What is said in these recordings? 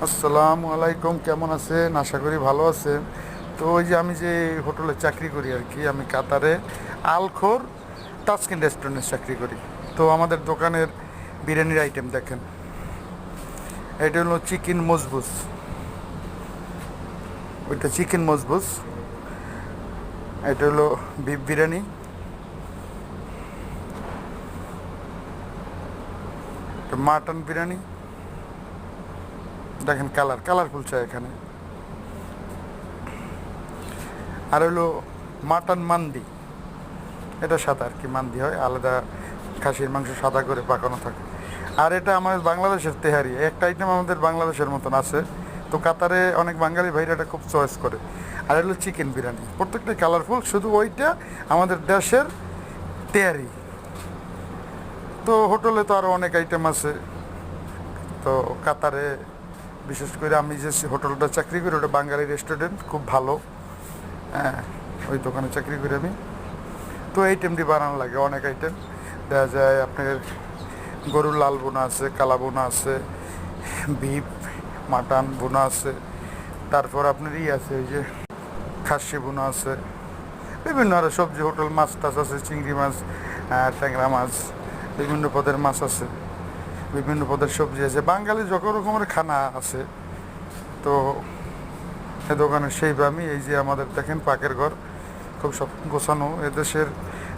আসসালামু আলাইকুম, কেমন আছেন? আশা করি ভালো আছেন। তো ওই যে আমি যে হোটেলে চাকরি করি আর কি, আমি কাতারে আলখোর তাসকিন রেস্টুরেন্টে চাকরি করি। তো আমাদের দোকানের বিরিয়ানির আইটেম দেখেন, এটা হলো চিকেন মজবুস, ওইটা চিকেন মজবুস, এটা হলো বিফ বিরিয়ানি, এটা মাটন বিরিয়ানি। দেখেন কালারফুল চাই এখানে। আর হলো মাটন মান্দি, এটা সাদা আর কি, মান্দি হয় আলাদা, খাসির মাংস সাদা করে পাকানো থাকে। আর এটা আমাদের বাংলাদেশের তেহারি, একটা আইটেম আমাদের বাংলাদেশের মতন আছে। তো কাতারে অনেক বাঙালি ভাইরা এটা খুব চয়েস করে। আর হলো চিকেন বিরিয়ানি, প্রত্যেকটাই কালারফুল, শুধু ওইটা আমাদের দেশের তেহারি। তো হোটেলে তো আরও অনেক আইটেম আছে। তো কাতারে বিশেষ করে আমি যে হোটেলটা চাকরি করি ওটা বাঙালি রেস্টুরেন্ট, খুব ভালো। হ্যাঁ, ওই দোকানে চাকরি করি আমি। তো আইটেমটি বানানো লাগে অনেক আইটেম, দেখা যায় আপনার গরুর লাল বোনা আছে, কালা বোনা আছে, বিফ মাটন বোনা আছে, তারপর আপনার আছে ওই যে খাসি বোনা আছে, বিভিন্ন আরও সবজি, হোটেল মাছ টাছ আছে, চিংড়ি মাছ, ট্যাংরা মাছ, বিভিন্ন পদের মাছ আছে, বিভিন্ন পদের সবজি আছে, বাঙালি যত রকমের খানা আছে। তো এ দোকানে সেইভাবে আমি এই যে আমাদের দেখেন পাকের ঘর খুব সব গোছানো, এদেশের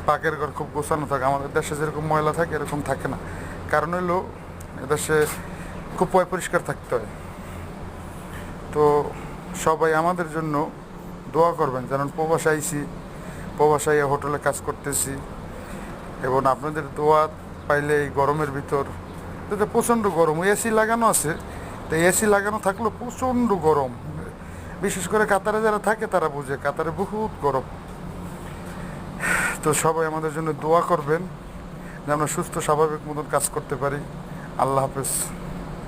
পাকের ঘর খুব গোছানো থাকে, আমাদের দেশে যেরকম ময়লা থাকে এরকম থাকে না। কারণ হলো এদেশে খুব পরিষ্কার থাকতে হয়। তো সবাই আমাদের জন্য দোয়া করবেন, যেন প্রবাসে আইছি, প্রবাসায় হোটেলে কাজ করতেছি, এবং আপনাদের দোয়া পাইলে এই গরমের ভিতর, তো প্রচণ্ড গরম, এসি লাগানো আছে, তো এসি লাগানো থাকলেও প্রচণ্ড গরম। বিশেষ করে কাতারে যারা থাকে তারা বুঝে, কাতারে বহুত গরম। তো সবাই আমাদের জন্য দোয়া করবেন যে আমরা সুস্থ স্বাভাবিক মতন কাজ করতে পারি। আল্লাহ হাফেজ।